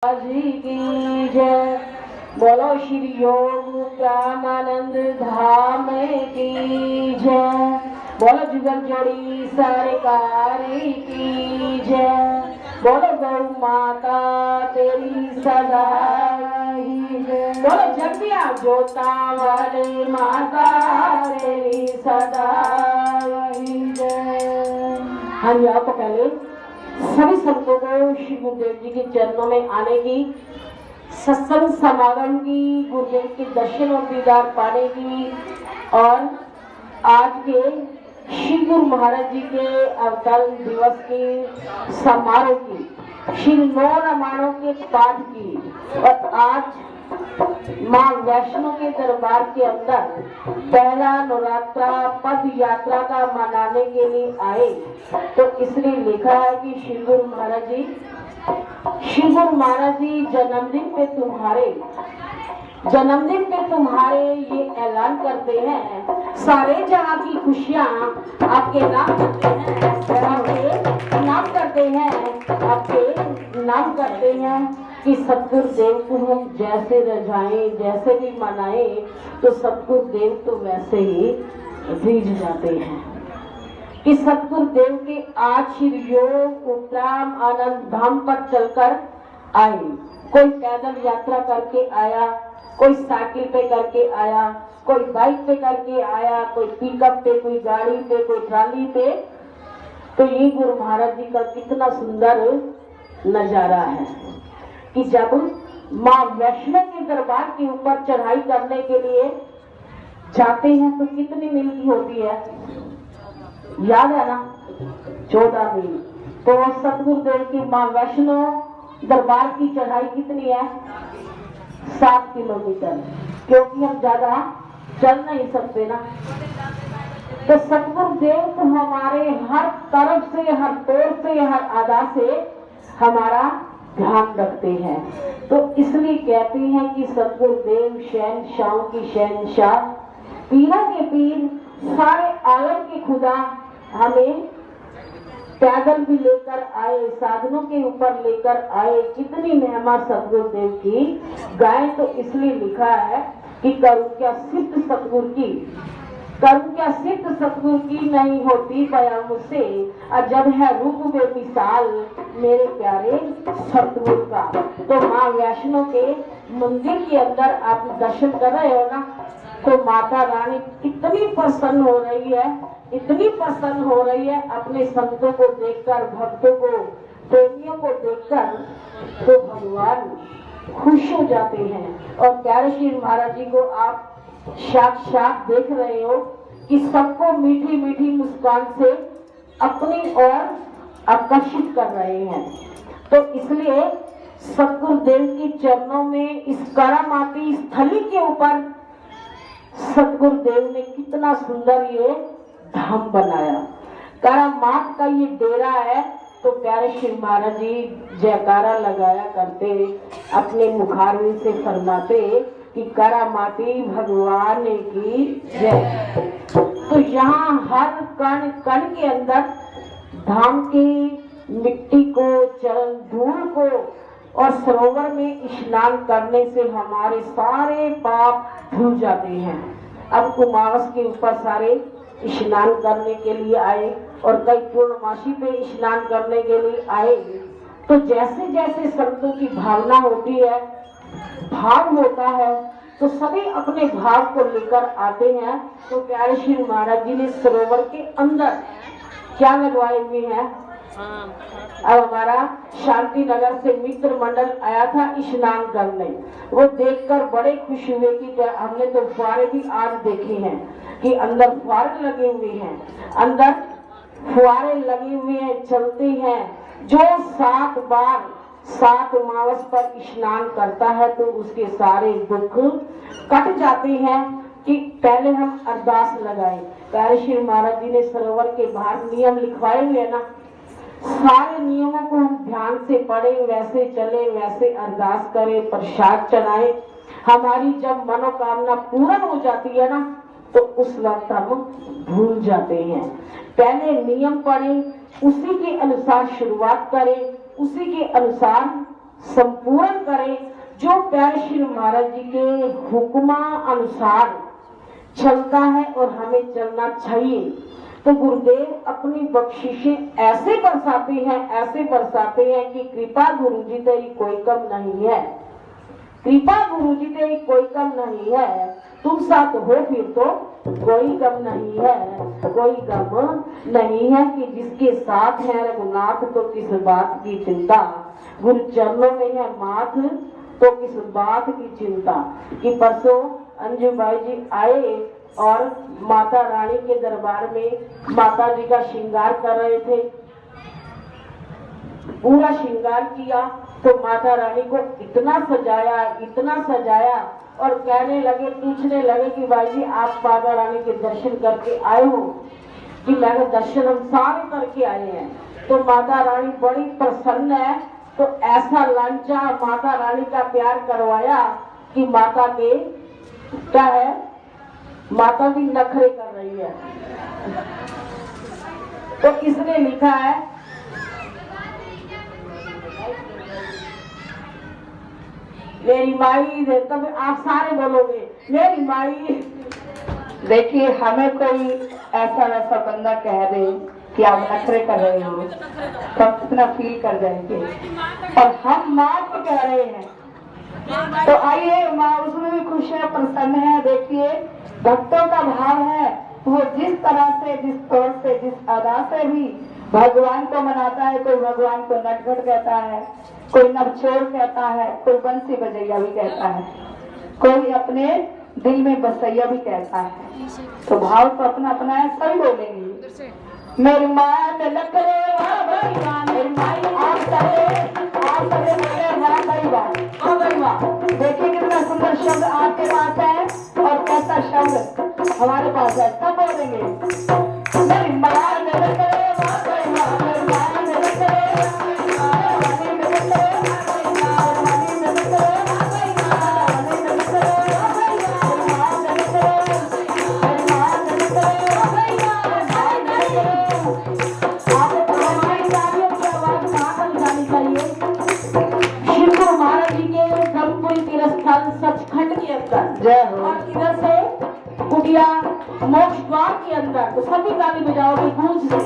जी की जय। बोलो श्री योग रामानंद धाम की जय। बोलो जुगल जोड़ी सरकारी की जय। बोलो गौ माता तेरी सदा ही जय। बोलो जगिया जोता वाले माता तेरी सदा ही जय। हाँ जी, आपको पहले सभी संतों को श्री गुरुदेव जी के चरणों में आने की, सत्संग समागम की, गुरुदेव के दर्शन और दीदार पाने की और आज के श्री गुरु महाराज जी के अवतरण दिवस के समारोह की, श्री 9 रामायणों के पाठ की और आज माँ वैष्णो के दरबार के अंदर पहला नवरात्रा पद यात्रा का मनाने के लिए आए। तो इसलिए लिखा है कि श्री गुरु महाराज जी जन्मदिन पे तुम्हारे ये ऐलान करते हैं, सारे जहां की खुशियां आपके नाम करते हैं कि सतगुरुदेव को हम जैसे रजाएं, जैसे भी मनाएं, तो सतगुरुदेव तो वैसे ही रीझ जाते हैं कि सतगुरुदेव के आज श्री योग उत्तराम आनंद धाम पर चलकर आए। कोई पैदल यात्रा करके आया, कोई साइकिल पे करके आया, कोई बाइक पे करके आया, कोई पिकअप पे, कोई गाड़ी पे, कोई ट्राली पे। तो ये गुरु महाराज जी का कितना सुंदर नजारा है कि जब माँ वैष्णो के दरबार के ऊपर चढ़ाई करने के लिए जाते हैं तो कितनी मील की होती है, याद है ना? 14 मील। तो सतगुरुदेव की माँ वैष्णो दरबार की चढ़ाई कितनी है? 7 किलोमीटर, क्योंकि हम ज्यादा चल नहीं सकते ना। तो सतगुरुदेव तो हमारे हर तरफ से, हर तौर से, हर अदा से हमारा ध्यान रखते हैं। तो इसलिए कहते हैं कि सतगुरुदेव शहंशाहों की शहंशाह, पीरों के पीर, सारे आलम के खुदा हमें पैदल भी लेकर आए, साधनों के ऊपर लेकर आए। कितनी महिमा सतगुरुदेव की गाय। तो इसलिए लिखा है कि करूं क्या सिद्ध सतगुरु की नहीं होती बया मुझसे, और जब है रूप में मिसाल मेरे प्यारे सतगुरु का। तो माँ वैष्णो के मंदिर के अंदर आप दर्शन कर रहे हो ना, तो माता रानी कितनी प्रसन्न हो रही है, इतनी प्रसन्न हो रही है अपने संतों को देखकर, भक्तों को, प्रेमियों को देखकर। तो भगवान खुश हो जाते हैं। और प्यारे श्री महाराज जी को आप साक्षात देख रहे हो कि सबको मीठी मीठी मुस्कान से अपनी ओर आकर्षित कर रहे हैं। तो इसलिए सतगुरुदेव के चरणों में, इस करामाती स्थली के ऊपर सतगुरुदेव ने कितना सुंदर ये धाम बनाया। करामात का ये डेरा है। तो प्यारे श्री महाराज जी जयकारा लगाया करते, अपने मुखारविंद से फरमाते कि करामाती भगवान की जय। तो यहाँ हर कण कण के अंदर धाम की मिट्टी को, चरण धूल को और सरोवर में स्नान करने से हमारे सारे पाप धुल जाते हैं। अब कुमावस के ऊपर सारे स्नान करने के लिए आए और कई पूर्णमासी पे स्नान करने के लिए आए। तो जैसे जैसे संतों की भावना होती है, भाव होता है, तो सभी अपने भाव को लेकर आते हैं। तो प्यारे श्री महाराज जी ने सरोवर के अंदर क्या लगवाए हुए हैं? अब हमारा शांति नगर से मित्र मंडल आया था स्नान करने। वो देखकर बड़े खुश हुए कि हमने तो फुहारे भी आज देखे हैं कि अंदर फुहारे लगे हुए हैं, अंदर फुहारे लगे हुए हैं, चलते हैं। जो 7 बार 7 मावस पर स्नान करता है तो उसके सारे दुख कट जाते हैं। कि पहले हम अरदास लगाए। प्यारे श्री महाराज जी ने सरोवर के बाहर नियम लिखवाए हुए ना, सारे नियमों को हम ध्यान से पढ़े, वैसे चले, वैसे अरदास करें, प्रसाद चढ़ाए। हमारी जब मनोकामना पूर्ण हो जाती है ना, तो उस वक्त हम भूल जाते हैं। पहले नियम पढ़े, उसी के अनुसार शुरुआत करें, उसी के अनुसार संपूर्ण करें, जो प्यारे श्री महाराज जी के हुक्मा अनुसार चलता है और हमें चलना चाहिए। तो गुरुदेव अपनी बख्शिशें ऐसे बरसाते हैं कि कृपा गुरु जी तेरी कोई कम नहीं है, कृपा गुरु जी तेरी कोई कम नहीं है, तुम साथ हो फिर तो कोई गम नहीं है, कोई गम नहीं है कि जिसके साथ है रघुनाथ तो किस बात की चिंता, गुरु चरणों में है माथ तो किस बात की चिंता। कि परसों अंजू भाई जी आए और माता रानी के दरबार में माता जी का श्रृंगार कर रहे थे, पूरा श्रृंगार किया तो माता रानी को इतना सजाया और कहने लगे, पूछने लगे कि भाई जी आप माता रानी के दर्शन करके आए हो? कि मैंने दर्शन हम सारे करके आए हैं। तो माता रानी बड़ी प्रसन्न है, तो ऐसा लांचा माता रानी का प्यार करवाया कि माता के क्या है, माता भी नखरे कर रही है। तो इसने लिखा है, मेरी माई, तब आप सारे बोलोगे मेरी माई। देखिए हमें कोई ऐसा वैसा बंदा कह दे कि आप नखरे कर रहे हो तो कितना फील कर जाएंगे, और हम माँ को कह रहे हैं। तो आइए माँ उसमें भी खुश है, प्रसन्न है। देखिए भक्तों का भाव है, वो जिस तरह से, जिस तौर से, जिस अदा से भी भगवान को मनाता है। कोई भगवान को नटखट कहता है, कोई नवचोर कहता है, कोई बंसी बजैया भी कहता है, कोई अपने दिल में बसैया भी कहता है। तो भाव तो अपना अपना है, सभी बोलेंगे मेरी माँ ने नखरे वाह भाई वाह, मेरी माई आप सभी बोले वाह भाई वाह। देखिए कितना सुंदर शब्द आपके पास है और कैसा शब्द हमारे पास है, सब बोलेंगे मेरी माँ ने नखरे वाह भाई वाह, मेरी माँ ने नखरे और इधर से कुटिया मोक्ष द्वार के अंदर, तो सभी गाली बजाओगे गूंज से।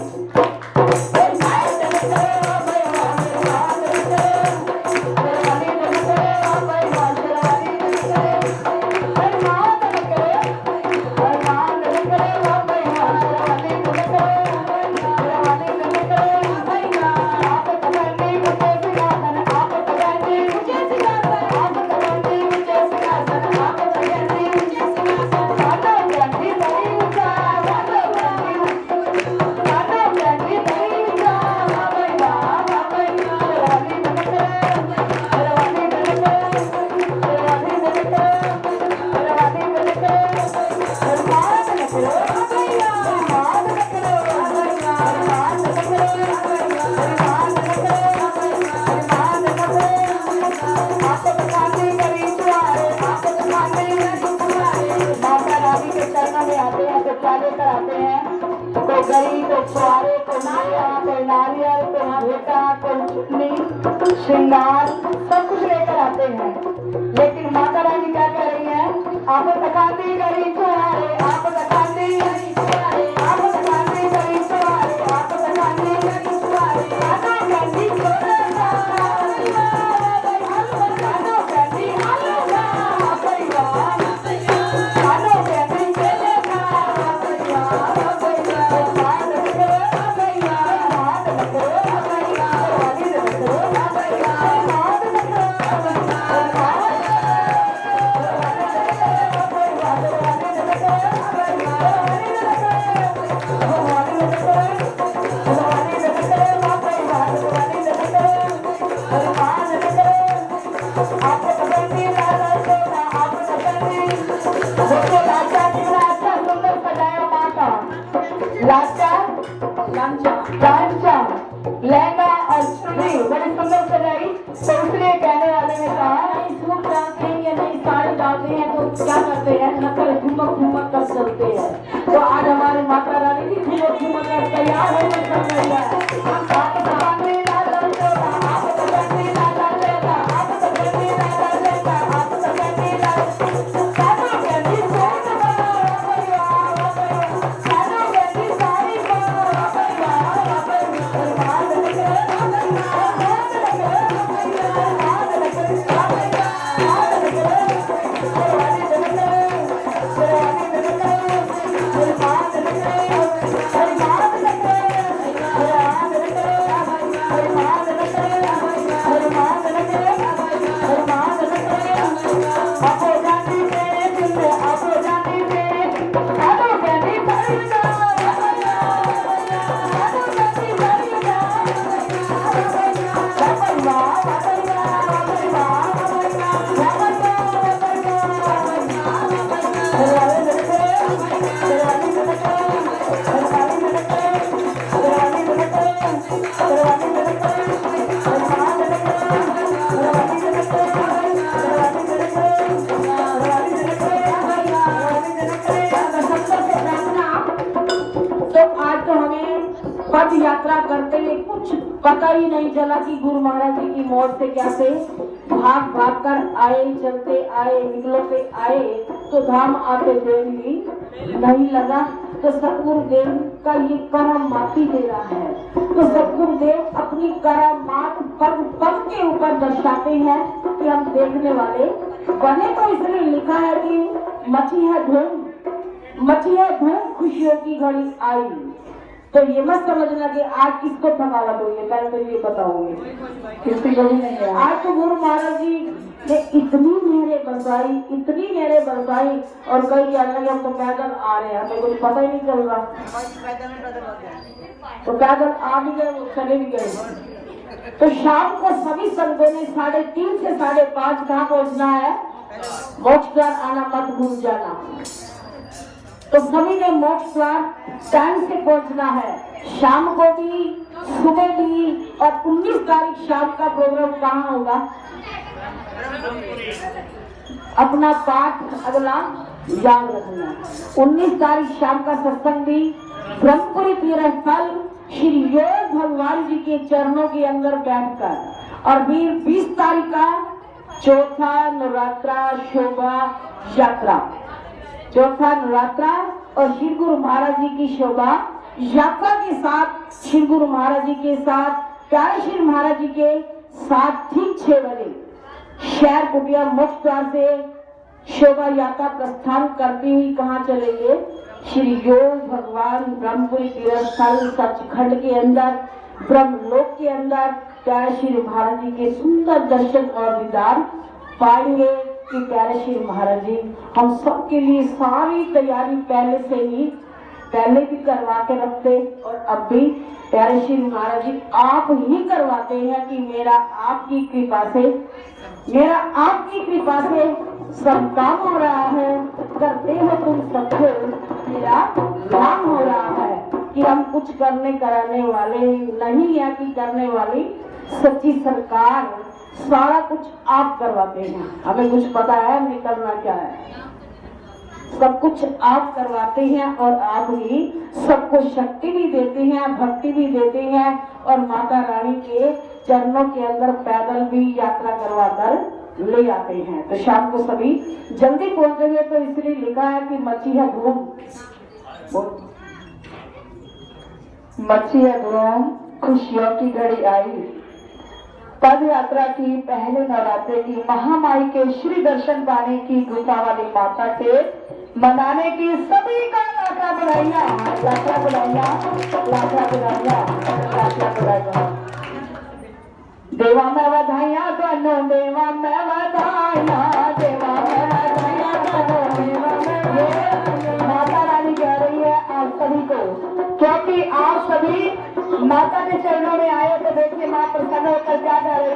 श्रृंगार सब कुछ लेकर आते हैं, लेकिन माता रानी क्या कह रही है, आप तकांदी करी चुहारे, आप तकांदी करी चुहारे, आप तकांदी करी चुहारे, आप तकांदी करी चुहारे, आना कैंडी छोड़ेगा आना कैंडी आलूगा परिवार, आना कैंडी चलेगा लहंगा और चुनरी बड़ी सुंदर सजाई। तो इसलिए कहने वाले ने कहा नहीं सूट डालते हैं या नहीं साड़ी डालते हैं तो क्या करते हैं, नकल घूमक घूमक कर चलते हैं। तो आज हमारे माता रानी भी घूमक घूमक कर तैयार होकर चल रही है। पता ही नहीं चला कि गुरु महाराज जी की मौत से कैसे भाग भाग कर आए, चलते आए, निकलते आए, तो धाम आते देर भी नहीं लगा। तो सतगुरुदेव का ये करामाती दे रहा है। तो सतगुरुदेव अपनी करामात पग पग के ऊपर दर्शाते हैं कि हम देखने वाले बने। तो इसलिए लिखा है कि मची है धूम खुशियों की घड़ी आई। तो ये मत समझना कि आज किसको थकावट हुई है, पहले तो ये बताऊंगी किसी को भी नहीं है। आज तो गुरु महाराज जी ने इतनी मेहरे बरसाई और कई अलग हम तो पैदल आ रहे हैं, हमें कुछ पता ही नहीं चल रहा। तो पैदल आ भी गए, वो चले भी गए। तो शाम को सभी संतों ने 3:30 से 5:30 कहाँ पहुंचना है, मोक्ष द्वार आना मत भूल जाना। तो सभी ने मोक्ष द्वार टाइम से पहुंचना है, शाम को भी, सुबह भी। और 19 तारीख शाम का प्रोग्राम कहाँ होगा, अपना पाठ अगला याद रखना। 19 तारीख शाम का सत्संग भी ब्रह्मपुरी तीर्थ स्थल श्री योग भगवान जी के चरणों के अंदर बैठकर। और फिर 20 तारीख का चौथा नवरात्रा शोभा यात्रा, चौथा नवरात्रा और श्री गुरु महाराज जी की शोभा यात्रा के साथ, श्री गुरु महाराज जी के साथ, प्यारे श्री महाराज जी के साथ ठीक 6 बजे शहर कुटिया मोक्ष द्वार से शोभा यात्रा प्रस्थान करती हुई कहाँ चलेंगे, श्री योग भगवान ब्रह्मपुरी तीर्थ स्थल सचखंड के अंदर, ब्रह्मलोक के अंदर प्यारे श्री महाराज जी के सुंदर दर्शन और दीदार पाएंगे। कि प्यारे श्री महाराज जी हम सबके लिए सारी तैयारी पहले भी करवा के रखते और अब भी प्यारे श्री महाराज जी आप ही करवाते हैं कि मेरा आपकी कृपा से सब काम हो रहा है, करते हो तुम सबको मेरा काम हो रहा है। कि हम कुछ कराने वाले नहीं है, कि करने वाली सच्ची सरकार, सारा कुछ आप करवाते हैं। हमें कुछ पता है नहीं करना क्या है, सब कुछ आप करवाते हैं और आप ही सबको शक्ति भी देते हैं, भक्ति भी देते हैं और माता रानी के चरणों के अंदर पैदल भी यात्रा करवाकर ले आते हैं। तो शाम को सभी जल्दी पहुंचेंगे। तो इसलिए लिखा है कि मची है धूम खुशियों की घड़ी आई। पद यात्रा की पहले नवरात्रे की महामाई के श्री दर्शन पाने की गुफा वाली माता से मनाने की सभी का लाखा बधाइयां। देवा में बधाइयां दोनों, देवा में बधाइयां, देवा में बधाइयां दोनों, देवा में। माता रानी कह रही है आप सभी को, क्योंकि आप सभी माता के चरणों में आए। तो देखिए माँ प्रसन्न होकर क्या कह रही